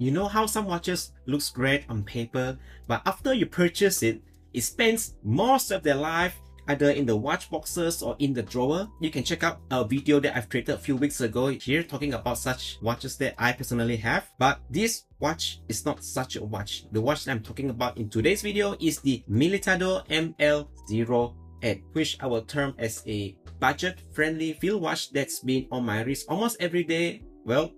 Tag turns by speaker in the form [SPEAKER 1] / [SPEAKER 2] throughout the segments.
[SPEAKER 1] You know how some watches looks great on paper, but after you purchase it, it spends most of their life either in the watch boxes or in the drawer. You can check out a video that I've created a few weeks ago here talking about such watches that I personally have. But this watch is not such a watch. The watch that I'm talking about in today's video is the Militado ML08, which I will term as a budget-friendly field watch that's been on my wrist almost every day, well,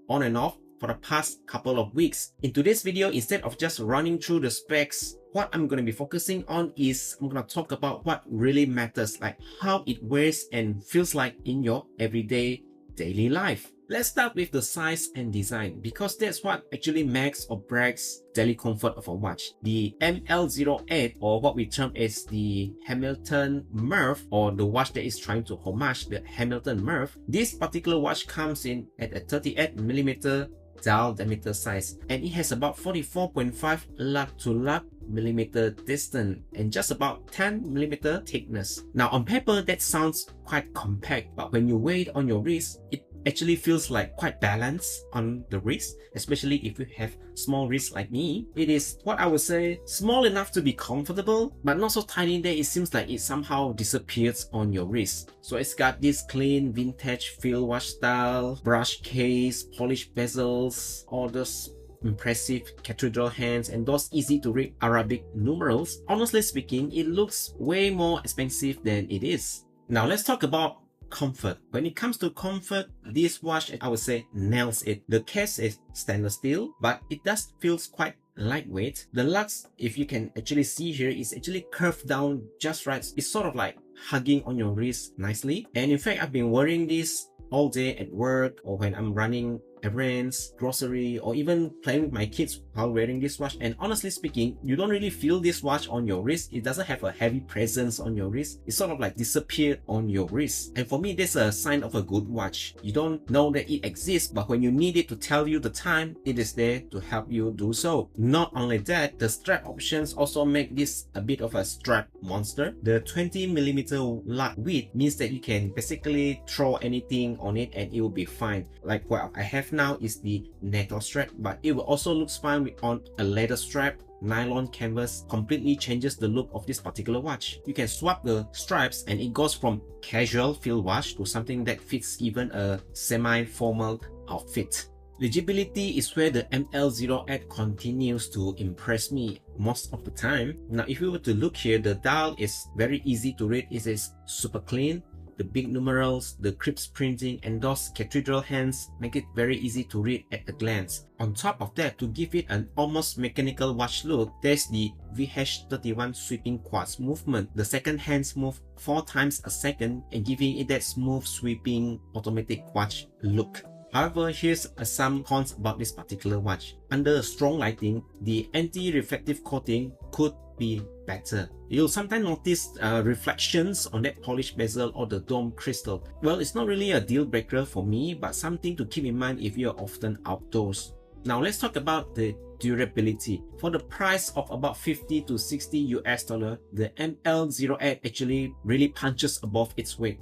[SPEAKER 1] on and off, for the past couple of weeks. In today's video, instead of just running through the specs, what I'm going to be focusing on is I'm going to talk about what really matters, like how it wears and feels like in your everyday daily life. Let's start with the size and design, because that's what actually makes or breaks daily comfort of a watch. The ML08, or what we term as the Hamilton Murph, or the watch that is trying to homage the Hamilton Murph, this particular watch comes in at a 38mm dial diameter size, and it has about 44.5 lug to lug millimeter distance and just about 10mm thickness. Now on paper that sounds quite compact, but when you weigh it on your wrist, it actually feels like quite balanced on the wrist, especially if you have small wrists like me. It is what I would say small enough to be comfortable, but not so tiny that it seems like it somehow disappears on your wrist. So it's got this clean vintage field watch style, brush case, polished bezels, all those impressive cathedral hands, and those easy to read Arabic numerals. Honestly speaking, it looks way more expensive than it is. Now let's talk about comfort. When it comes to comfort, this watch, I would say, nails it. The case is stainless steel, but it does feels quite lightweight. The lugs, if you can actually see here, is actually curved down just right. It's sort of like hugging on your wrist nicely. And in fact, I've been wearing this all day at work, or when I'm running errands, grocery, or even playing with my kids while wearing this watch. And honestly speaking, you don't really feel this watch on your wrist. It doesn't have a heavy presence on your wrist. It sort of like disappeared on your wrist. And for me, that's a sign of a good watch. You don't know that it exists, but when you need it to tell you the time, it is there to help you do so. Not only that, the strap options also make this a bit of a strap monster. The 20mm lug width means that you can basically throw anything on it and it will be fine. Like what I have now is the NATO strap, but it will also look fine on a leather strap. Nylon canvas completely changes the look of this particular watch. You can swap the stripes and it goes from casual field watch to something that fits even a semi-formal outfit. Legibility is where the ML08 continues to impress me most of the time. Now if you were to look here, the dial is very easy to read. It is super clean. The big numerals, the crisp printing, and those cathedral hands make it very easy to read at a glance. On top of that, to give it an almost mechanical watch look, there's the VH31 sweeping quartz movement. The second hands move 4 times a second and giving it that smooth sweeping automatic watch look. However, here's some cons about this particular watch. Under strong lighting, the anti-reflective coating could be better. You'll sometimes notice reflections on that polished bezel or the dome crystal. Well, it's not really a deal breaker for me, but something to keep in mind if you're often outdoors. Now let's talk about the durability. For the price of about 50 to 60 US dollar, the ML08 actually really punches above its weight.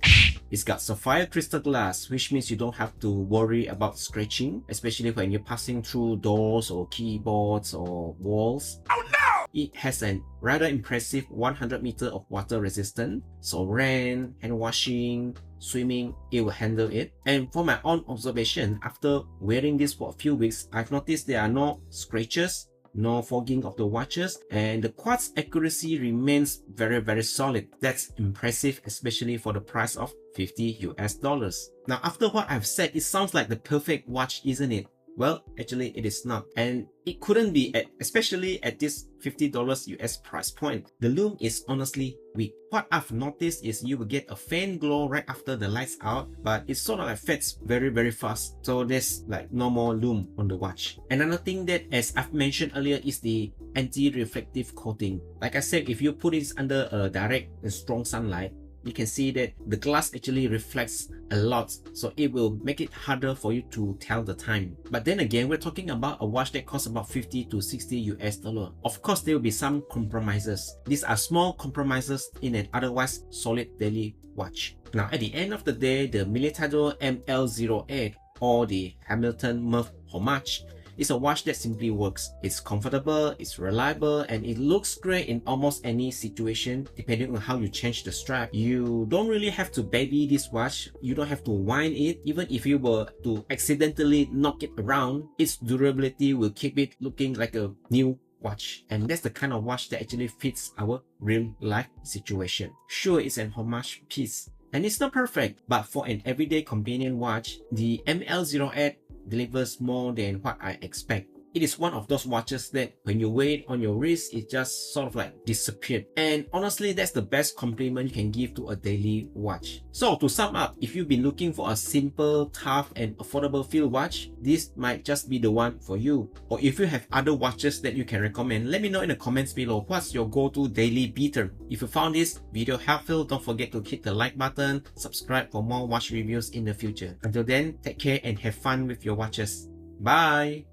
[SPEAKER 1] It's got sapphire crystal glass, which means you don't have to worry about scratching, especially when you're passing through doors or keyboards or walls. Oh no! It has a rather impressive 100 meter of water resistance, so rain, hand washing, swimming, it will handle it. And for my own observation, after wearing this for a few weeks, I've noticed there are no scratches, no fogging of the watches, and the quartz accuracy remains very solid. That's impressive, especially for the price of 50 US dollars. Now after what I've said, it sounds like the perfect watch, isn't it? Well, actually it is not, and it couldn't be, especially at this $50 US price point. The lume is honestly weak. What I've noticed is you will get a faint glow right after the lights out, but it sort of like fades very fast, so there's like no more lume on the watch. Another thing that, as I've mentioned earlier, is the anti-reflective coating. Like I said, if you put it under a direct and strong sunlight, you can see that the glass actually reflects a lot, so it will make it harder for you to tell the time. But then again, we're talking about a watch that costs about 50 to 60 US dollar. Of course, there will be some compromises. These are small compromises in an otherwise solid daily watch. Now at the end of the day, the Militado ML08, or the Hamilton Murph homage, It's a watch that simply works. It's comfortable, it's reliable, and it looks great in almost any situation depending on how you change the strap. You don't really have to baby this watch. You don't have to wind it. Even if you were to accidentally knock it around, its durability will keep it looking like a new watch. And that's the kind of watch that actually fits our real life situation. Sure, it's an homage piece and it's not perfect, but for an everyday convenient watch, the ML08 delivers more than what I expect. It is one of those watches that when you wear it on your wrist, it just sort of like disappeared. And honestly, that's the best compliment you can give to a daily watch. So to sum up, if you've been looking for a simple, tough and affordable field watch, this might just be the one for you. Or if you have other watches that you can recommend, let me know in the comments below what's your go-to daily beater. If you found this video helpful, don't forget to hit the like button, subscribe for more watch reviews in the future. Until then, take care and have fun with your watches. Bye!